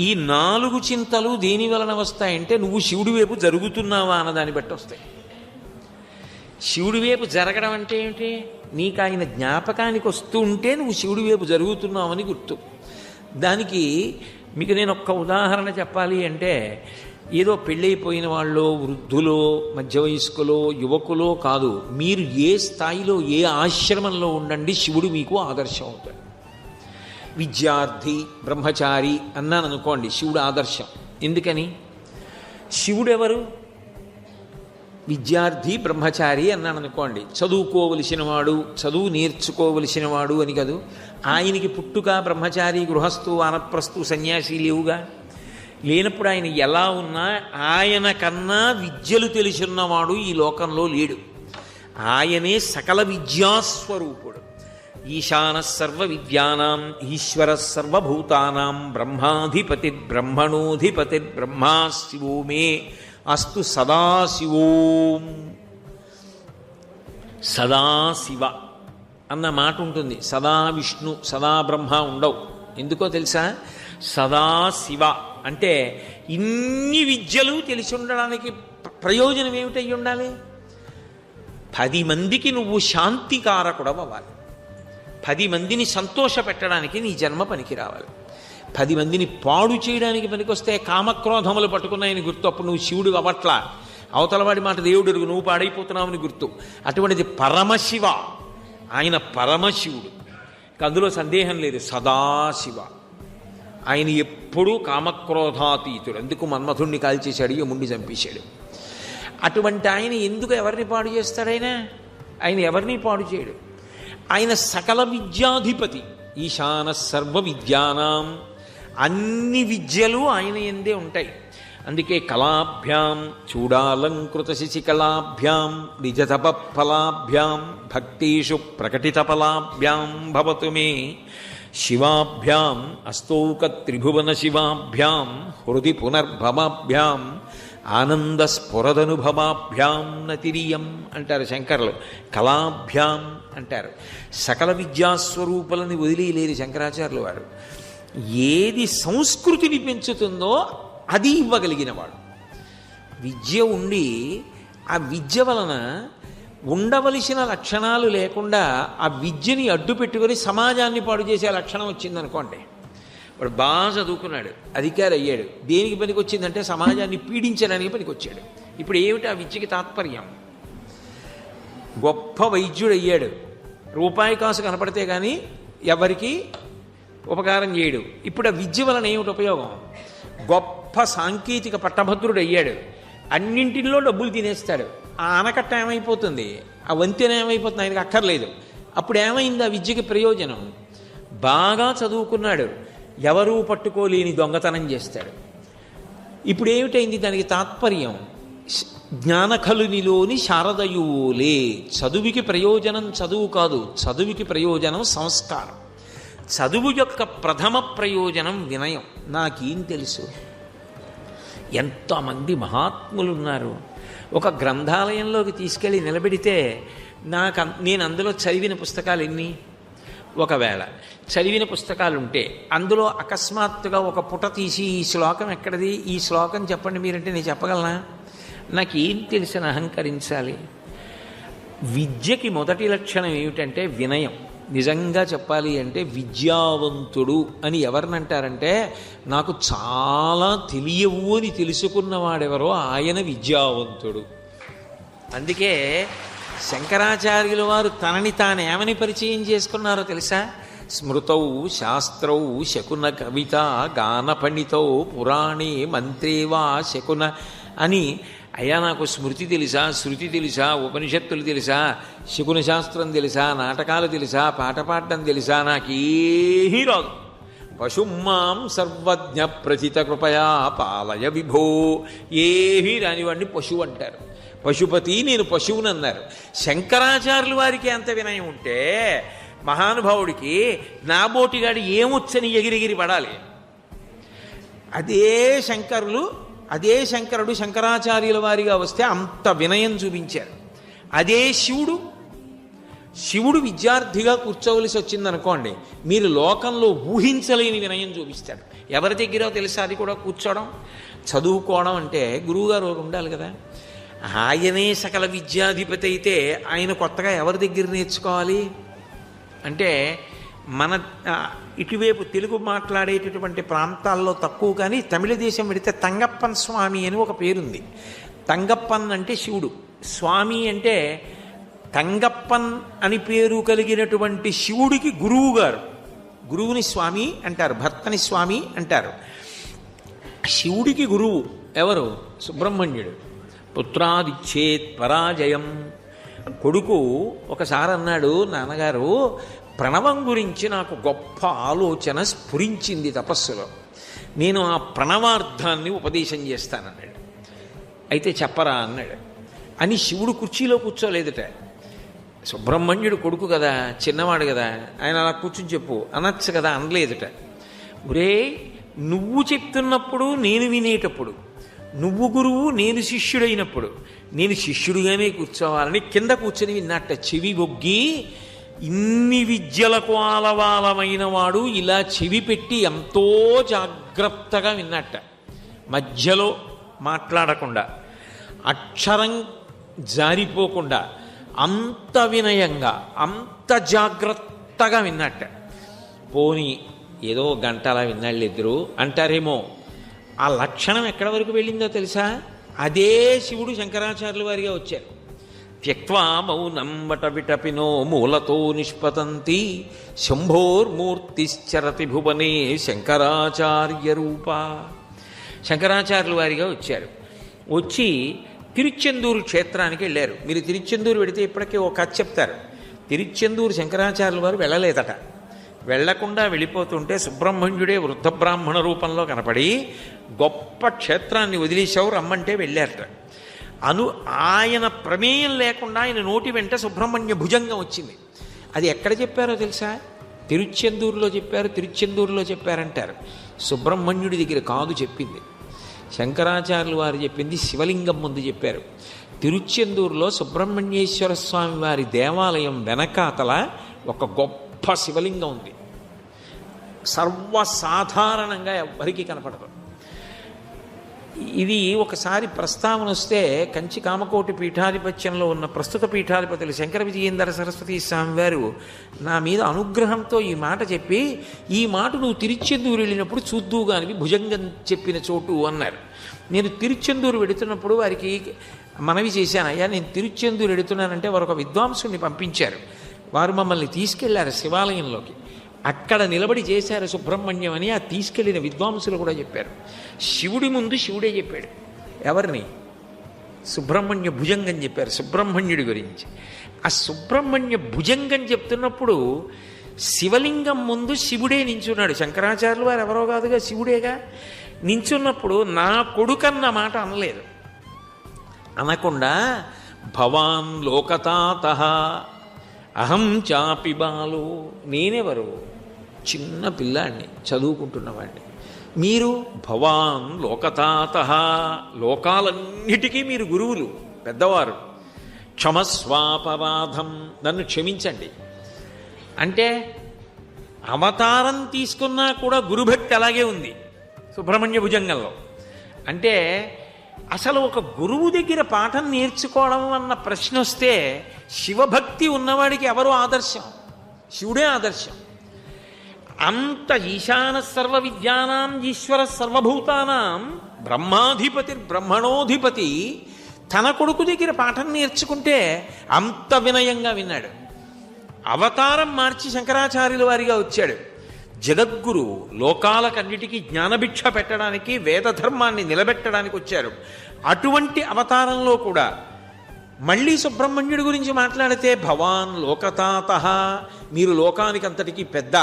ఈ 4 చింతలు దేని వలన వస్తాయంటే నువ్వు శివుడి వైపు జరుగుతున్నావా అన్నదాన్ని బట్టి వస్తాయి. శివుడి వైపు జరగడం అంటే ఏమిటి? నీకు ఆయన జ్ఞాపకానికి వస్తూ ఉంటే నువ్వు శివుడి వైపు జరుగుతున్నావని గుర్తు. దానికి మీకు నేను ఒక్క ఉదాహరణ చెప్పాలి అంటే, ఏదో పెళ్ళైపోయిన వాళ్ళు, వృద్ధులో, మధ్య వయస్కులో, యువకులో కాదు, మీరు ఏ స్థాయిలో, ఏ ఆశ్రమంలో ఉండండి, శివుడు మీకు ఆదర్శం అవుతాడు. విద్యార్థి, బ్రహ్మచారి అన్నాను అనుకోండి, శివుడు ఆదర్శం. ఎందుకని? శివుడు ఎవరు? విద్యార్థి, బ్రహ్మచారి అన్నాను అనుకోండి, చదువుకోవలసిన వాడు, చదువు నేర్చుకోవలసిన వాడు అని కాదు. ఆయనకి పుట్టుక, బ్రహ్మచారి, గృహస్థు, వానప్రస్థు, సన్యాసి లేవుగా. లేనప్పుడు ఆయన ఎలా ఉన్నా ఆయన కన్నా విద్యలు తెలిసిన్నవాడు ఈ లోకంలో లేడు. ఆయనే సకల విద్యాస్వరూపుడు. ఈశాన సర్వ విద్యానాం ఈశ్వర సర్వభూతానాం బ్రహ్మాధిపతిర్బ్రహ్మణోధిపతిర్బ్రహ్మా శివో మే అస్తు సదాశివోం. సదాశివ అన్న మాట ఉంటుంది. సదా విష్ణు, సదా బ్రహ్మ ఉండవు. ఎందుకో తెలుసా? సదాశివ అంటే ఇన్ని విద్యలు తెలిసి ఉండడానికి ప్రయోజనం ఏమిటై ఉండాలి? 10 మందికి నువ్వు శాంతికారకుడవు అవ్వాలి. 10 మందిని సంతోష పెట్టడానికి నీ జన్మ పనికి రావాలి. 10 మందిని పాడు చేయడానికి పనికొస్తే కామక్రోధములు పట్టుకున్నాయని గుర్తు. అప్పుడు నువ్వు శివుడు అవ్వట్లా. అవతలవాడి మాట దేవుడు ఎరుగు, నువ్వు పాడైపోతున్నావని గుర్తు. అటువంటిది పరమశివ. ఆయన పరమశివుడు, అందులో సందేహం లేదు. సదాశివ ఆయన ఎప్పుడూ కామక్రోధాతీతుడు. అందుకు మన్మధుణ్ణి కాల్చేశాడు, యముణ్ణి చంపేశాడు. అటువంటి ఆయన ఎందుకు ఎవరిని పాడు చేస్తాడు? ఆయన ఎవరిని పాడు చేయడు. ఆయన సకల విద్యాధిపతి. ఈశాన సర్వ విద్యానాం, అన్ని విద్యలు ఆయన ఎందే ఉంటాయి. అందుకే కళాభ్యాం చూడాలంకృత శశికళాభ్యాం నిజతపఫలాభ్యాం భక్తేషు ప్రకటితఫలాభ్యాం భవతు మే శివాభ్యాం అస్తౌక త్రిభువన శివాభ్యాం హృది పునర్భవాభ్యాం ఆనందస్ఫురదనుభవాభ్యాం నతిరియం అంటారు శంకరులు. కళాభ్యాం అంటారు. సకల విద్యాస్వరూపులని వదిలేలేరు శంకరాచార్యులు వారు. ఏది సంస్కృతిని పెంచుతుందో అది ఇవ్వగలిగినవాడు. విద్య ఉండి ఆ విద్య వలన ఉండవలసిన లక్షణాలు లేకుండా ఆ విద్యని అడ్డు పెట్టుకొని సమాజాన్ని పాడు చేసే లక్షణం వచ్చిందనుకోండి. వాడు బాగా చదువుకున్నాడు, అధికారి అయ్యాడు. దేనికి పనికి వచ్చిందంటే సమాజాన్ని పీడించడానికి పనికి వచ్చాడు. ఇప్పుడు ఏమిటి ఆ విద్యకి తాత్పర్యం? గొప్ప వైద్యుడు అయ్యాడు, రూపాయి కాసు కనపడితే కానీ ఎవరికి ఉపకారం చేయడు. ఇప్పుడు ఆ విద్య వలన ఏమిటి ఉపయోగం? గొప్ప సాంకేతిక పట్టభద్రుడు అయ్యాడు, అన్నింటిలో డబ్బులు తినేస్తాడు. ఆ ఆనకట్ట ఏమైపోతుంది? ఆ వంతెన ఏమైపోతుంది? ఆయనకు అక్కర్లేదు. అప్పుడు ఏమైంది ఆ విద్యకి ప్రయోజనం? బాగా చదువుకున్నాడు, ఎవరూ పట్టుకోలేని దొంగతనం చేస్తాడు. ఇప్పుడు ఏమిటైంది దానికి తాత్పర్యం? జ్ఞానఖలునిలోని శారదయువులే. చదువుకి ప్రయోజనం చదువు కాదు, చదువుకి ప్రయోజనం సంస్కారం. చదువు యొక్క ప్రథమ ప్రయోజనం వినయం. నాకేం తెలుసు? ఎంతమంది మహాత్ములు ఉన్నారు. ఒక గ్రంథాలయంలోకి తీసుకెళ్ళి నిలబెడితే నేను అందులో చదివిన పుస్తకాలు ఎన్ని? ఒకవేళ చదివిన పుస్తకాలు ఉంటే అందులో అకస్మాత్తుగా ఒక పుట తీసి ఈ శ్లోకం ఎక్కడిది, ఈ శ్లోకం చెప్పండి మీరంటే నేను చెప్పగలనా? నాకేం తెలిసిన అహంకరించాలి? విద్యకి మొదటి లక్షణం ఏమిటంటే వినయం. నిజంగా చెప్పాలి అంటే విద్యావంతుడు అని ఎవరినంటారంటే, నాకు చాలా తెలియవు అని తెలుసుకున్నవాడెవరో ఆయన విద్యావంతుడు. అందుకే శంకరాచార్యుల వారు తనని తాను ఏమని పరిచయం చేసుకున్నారో తెలుసా? స్మృతౌ శాస్త్రౌ శకున కవిత గాన పండితౌ పురాణే మంత్రేవా శకున అని. అయ్యా నాకు స్మృతి తెలుసా, శృతి తెలుసా, ఉపనిషత్తులు తెలుసా, శకున శాస్త్రం తెలుసా, నాటకాలు తెలుసా, పాట పాడడం తెలుసా? నాకేమీ రాదు. పశుమాం సర్వజ్ఞ ప్రచిత కృపయా పాలయ విభో. ఏమీ రానివాడిని పశువు అంటారు. పశుపతి, నేను పశువుని అన్నారు. శంకరాచార్యుల వారికి ఎంత వినయం ఉంటే మహానుభావుడికి నాబోటిగాడి ఏమొచ్చని ఎగిరిగిరి పడాలి. అదే శంకరుడు శంకరాచార్యుల వారిగా వస్తే అంత వినయం చూపించారు. అదే శివుడు విద్యార్థిగా కూర్చోవలసి వచ్చిందనుకోండి, మీరు లోకంలో ఊహించలేని వినయం చూపిస్తాడు. ఎవరి దగ్గర తెలుసా అది కూడా కూర్చోవడం? చదువుకోవడం అంటే గురువుగారు ఉండాలి కదా. ఆయనే సకల విద్యాధిపతి అయితే ఆయన కొత్తగా ఎవరి దగ్గర నేర్చుకోవాలి అంటే మన ఇటువైపు తెలుగు మాట్లాడేటటువంటి ప్రాంతాల్లో తక్కువ, కానీ తమిళ దేశం వెళితే తంగప్పన్ స్వామి అని ఒక పేరుంది. తంగప్పన్ అంటే శివుడు, స్వామి అంటే తంగప్పన్ అని పేరు కలిగినటువంటి శివుడికి గురువు గారు. గురువుని స్వామి అంటారు, భర్తని స్వామి అంటారు. శివుడికి గురువు ఎవరు? సుబ్రహ్మణ్యుడు. పుత్రాదిచ్చేత్ పరాజయం. కొడుకు ఒకసారి అన్నాడు, నాన్నగారు ప్రణవం గురించి నాకు గొప్ప ఆలోచన స్ఫురించింది తపస్సులో, నేను ఆ ప్రణవార్థాన్ని ఉపదేశం చేస్తానన్నాడు. అయితే చెప్పరా అన్నాడు. అని శివుడు కుర్చీలో కూర్చోలేదుట. సుబ్రహ్మణ్యుడు కొడుకు కదా, చిన్నవాడు కదా, ఆయన అలా కూర్చుని చెప్పు అనొచ్చు కదా, అనలేదుట. ఒరే, నువ్వు చెప్తున్నప్పుడు నేను వినేటప్పుడు, నువ్వు గురువు నేను శిష్యుడైనప్పుడు నేను శిష్యుడిగానే కూర్చోవాలని కింద కూర్చొని విన్నట్ట. చెవి బొగ్గి ఇన్ని విద్యలకు ఆలవాలమైన వాడు ఇలా చెవి పెట్టి ఎంతో జాగ్రత్తగా విన్నట్ట. మధ్యలో మాట్లాడకుండా, అక్షరం జారిపోకుండా, అంత వినయంగా, అంత జాగ్రత్తగా విన్నట్ట. పోనీ ఏదో గంటలా విన్నాళ్ళు ఇద్దరు అంటారేమో. ఆ లక్షణం ఎక్కడి వరకు వెళ్ళిందో తెలుసా? అదే శివుడు శంకరాచార్యుల వారిగా వచ్చారు. త్యక్వా మౌనం వట విటపినో మూలతో నిష్పతంతి శంభోర్మూర్తిశ్చరతి భువనే శంకరాచార్య రూప. శంకరాచార్యుల వారిగా వచ్చారు. వచ్చి తిరుచెందూరు క్షేత్రానికి వెళ్ళారు. మీరు తిరుచెందూరు వెడితే ఇప్పటికే ఒక కథ చెప్తారు. తిరుచెందూరు శంకరాచార్యుల వారు వెళ్ళలేదట. వెళ్లకుండా వెళ్ళిపోతుంటే సుబ్రహ్మణ్యుడే వృద్ధ బ్రాహ్మణ రూపంలో కనపడి గొప్ప క్షేత్రాన్ని వదిలేశావు, రమ్మంటే వెళ్ళారట. ఆయన ప్రమేయం లేకుండా ఆయన నోటి వెంట సుబ్రహ్మణ్య భుజంగం వచ్చింది. అది ఎక్కడ చెప్పారో తెలుసా? తిరుచెందూరులో చెప్పారు. తిరుచెందూరులో చెప్పారంటారు. సుబ్రహ్మణ్యుడి దగ్గర కాదు చెప్పింది, శంకరాచార్యులు వారు చెప్పింది శివలింగం ముందు చెప్పారు. తిరుచెందూరులో సుబ్రహ్మణ్యేశ్వర స్వామి వారి దేవాలయం వెనకాతల ఒక గొప్ప శివలింగం ఉంది. సర్వసాధారణంగా ఎవరికి కనపడదు. ఇది ఒకసారి ప్రస్తావన వస్తే కంచి కామకోటి పీఠాధిపత్యంలో ఉన్న ప్రస్తుత పీఠాధిపతులు శంకర విజయేంద్ర సరస్వతి స్వామి వారు నా మీద అనుగ్రహంతో ఈ మాట చెప్పి, ఈ మాట నువ్వు తిరుచెందూరు వెళ్ళినప్పుడు చూద్దువుగానివి భుజంగం చెప్పిన చోటు అన్నారు. నేను తిరుచెందూరు వెడుతున్నప్పుడు వారికి మనవి చేశాను, అయ్యా నేను తిరుచెందూరు వెడుతున్నానంటే వారు ఒక విద్వాంసుని పంపించారు. వారు మమ్మల్ని తీసుకెళ్లారు శివాలయంలోకి. అక్కడ నిలబడి చేశారు సుబ్రహ్మణ్యం అని ఆ తీసుకెళ్లిన విద్వాంసులు కూడా చెప్పారు. శివుడి ముందు శివుడే చెప్పాడు. ఎవరిని? సుబ్రహ్మణ్య భుజంగం చెప్పారు సుబ్రహ్మణ్యుడి గురించి. ఆ సుబ్రహ్మణ్య భుజంగం చెప్తున్నప్పుడు శివలింగం ముందు శివుడే నించున్నాడు. శంకరాచార్యులు వారు ఎవరో కాదుగా, శివుడేగా. నించున్నప్పుడు నా కొడుకన్న మాట అనలేదు. అనకుండా భవాన్ లోకతాతః అహం చాపి బాలు, నేనెవరు? చిన్న పిల్లాడిని, చదువుకుంటున్నవాడిని. మీరు భవాన్ లోకతాతః, లోకాలన్నిటికీ మీరు గురువులు, పెద్దవారు. క్షమస్వాపరాధం, నన్ను క్షమించండి. అంటే అవతారం తీసుకున్నా కూడా గురుభక్తి అలాగే ఉంది సుబ్రహ్మణ్య భుజంగంలో. అంటే అసలు ఒక గురువు దగ్గర పాఠం నేర్చుకోవడం అన్న ప్రశ్న వస్తే శివభక్తి ఉన్నవాడికి ఎవరు ఆదర్శం? శివుడే ఆదర్శం. అంత ఈశాన సర్వ విద్యానాం ఈశ్వర సర్వభూతానాం బ్రహ్మాధిపతి బ్రహ్మణోధిపతి తన కొడుకు దగ్గర పాఠం నేర్చుకుంటే అంత వినయంగా విన్నాడు. అవతారం మార్చి శంకరాచార్యుల వారిగా వచ్చాడు. జగద్గురు, లోకాలకన్నిటికీ జ్ఞానభిక్ష పెట్టడానికి, వేదధర్మాన్ని నిలబెట్టడానికి వచ్చారు. అటువంటి అవతారంలో కూడా మళ్ళీ సుబ్రహ్మణ్యుడి గురించి మాట్లాడితే భవాన్ లోకతాతః, మీరు లోకానికి అంతటికీ పెద్ద,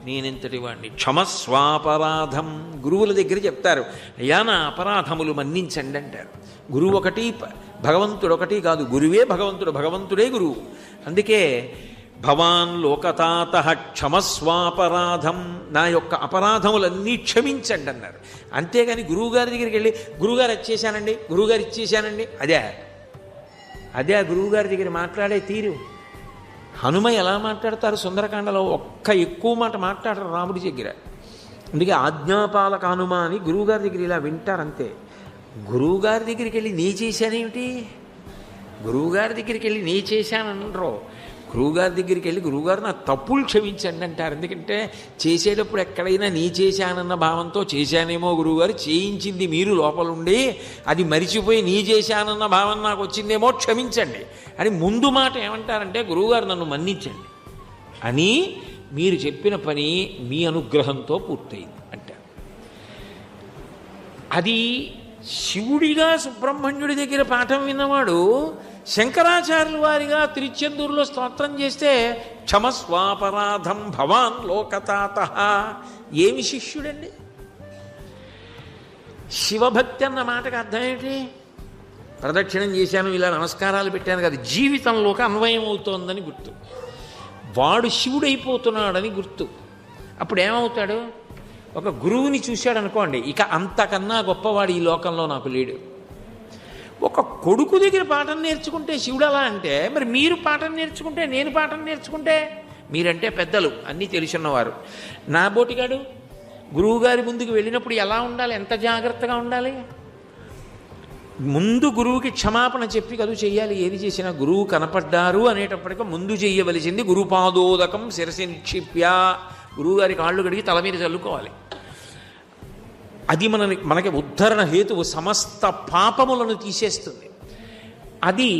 నేనెంతటి వాడిని. క్షమస్వాపరాధం, గురువుల దగ్గర చెప్తారు, అయ్యా నా అపరాధములు మన్నించండి అంటారు. గురువు ఒకటి, భగవంతుడు ఒకటి కాదు, గురువే భగవంతుడు, భగవంతుడే గురువు. అందుకే భవాన్ లోకతాతః క్షమస్వాపరాధం, నా యొక్క అపరాధములన్నీ క్షమించండి అన్నారు. అంతేగాని గురువుగారి దగ్గరికి వెళ్ళి గురువుగారు ఇచ్చేశానండి, గురువుగారు ఇచ్చేశానండి, అదే ఆ గురువుగారి దగ్గర మాట్లాడే తీరు. హనుమ ఎలా మాట్లాడతారు సుందరకాండలో? ఒక్క ఎక్కువ మాట మాట్లాడరు రాముడి దగ్గర. అందుకే ఆజ్ఞాపాలక హనుమ అని గురువుగారి దగ్గర ఇలా వింటారంతే. గురువుగారి దగ్గరికి వెళ్ళి నీ చేశానేమిటి, గురువుగారి దగ్గరికి వెళ్ళి నీ చేశాననరో. గురువుగారి దగ్గరికి వెళ్ళి గురువుగారు నా తప్పులు క్షమించండి అంటారు. ఎందుకంటే చేసేటప్పుడు ఎక్కడైనా నీ చేశానన్న భావంతో చేశానేమో గురువుగారు, చేయించింది మీరు లోపలుండి అది మరిచిపోయి నీ చేశానన్న భావం నాకు వచ్చిందేమో క్షమించండి అని ముందు మాట ఏమంటారంటే గురువుగారు నన్ను మన్నించండి అని మీరు చెప్పిన పని మీ అనుగ్రహంతో పూర్తయింది అంటారు. అది శివుడిగా సుబ్రహ్మణ్యుడి దగ్గర పాఠం విన్నవాడు శంకరాచార్యుల వారిగా తిరుచెందూరులో స్తోత్రం చేస్తే క్షమస్వాపరాధం భవాన్ లోకతాత. ఏమి శిష్యుడండి? శివభక్తి అన్న మాటకు అర్థం ఏంటి? ప్రదక్షిణం చేశాను, ఇలా నమస్కారాలు పెట్టాను కాదు, జీవితంలోకి అన్వయం అవుతోందని గుర్తు. వాడు శివుడైపోతున్నాడని గుర్తు. అప్పుడు ఏమవుతాడు? ఒక గురువుని చూశాడు అనుకోండి, ఇక అంతకన్నా గొప్పవాడు ఈ లోకంలో నాకు లేడు. ఒక కొడుకు దగ్గర పాఠం నేర్చుకుంటే శివుడు అలా అంటే, మరి మీరు పాఠం నేర్చుకుంటే, నేను పాఠం నేర్చుకుంటే, మీరంటే పెద్దలు అన్నీ తెలుసున్నవారు. నా బోటిగాడు గురువుగారి ముందుకు వెళ్ళినప్పుడు ఎలా ఉండాలి, ఎంత జాగ్రత్తగా ఉండాలి? ముందు గురువుకి క్షమాపణ చెప్పి కదువు చెయ్యాలి. ఏది చేసినా గురువు కనపడ్డారు అనేటప్పటికీ ముందు చెయ్యవలసింది గురుపాదోదకం శిరసి నిక్షిప్య, గురువుగారి కాళ్ళు కడిగి తల మీద చల్లుకోవాలి. అది మనకి ఉద్ధరణ హేతువు, సమస్త పాపములను తీసేస్తుంది. అది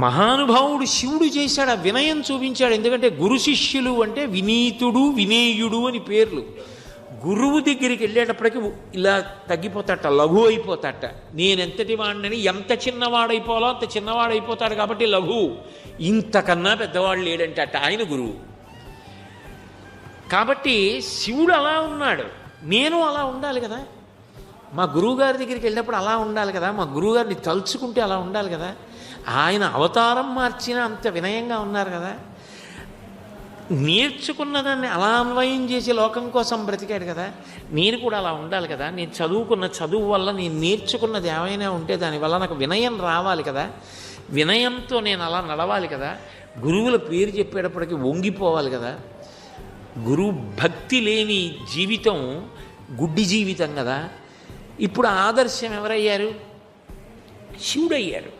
మహానుభావుడు శివుడు చేశాడు, ఆ వినయం చూపించాడు. ఎందుకంటే గురు శిష్యులు అంటే వినీతుడు వినేయుడు అని పేర్లు. గురువు దగ్గరికి వెళ్ళేటప్పటికి ఇలా తగ్గిపోతాట, లఘు అయిపోతాట. నేనెంతటి వాడినని, ఎంత చిన్నవాడైపోవాలో అంత చిన్నవాడైపోతాడు కాబట్టి లఘు. ఇంతకన్నా పెద్దవాడు లేడంటే అట్ట ఆయన గురువు. కాబట్టి శివుడు అలా ఉన్నాడు, నేను అలా ఉండాలి కదా. మా గురువుగారి దగ్గరికి వెళ్ళినప్పుడు అలా ఉండాలి కదా, మా గురువుగారిని తలుచుకుంటే అలా ఉండాలి కదా. ఆయన అవతారం మార్చిన అంత వినయంగా ఉన్నారు కదా. నేర్చుకున్న దాన్ని అలా అన్వయం చేసి లోకం కోసం బ్రతికాడు కదా. నేను కూడా అలా ఉండాలి కదా. నేను చదువుకున్న చదువు వల్ల నేను నేర్చుకున్నది ఏమైనా ఉంటే దానివల్ల నాకు వినయం రావాలి కదా. వినయంతో నేను అలా నడవాలి కదా. గురువుల పేరు చెప్పేటప్పటికి వంగిపోవాలి కదా. గురువు భక్తి లేని జీవితం గుడ్డి జీవితం కదా. ఇప్పుడు ఆదర్శం ఎవరయ్యారు? శివుడయ్యారు.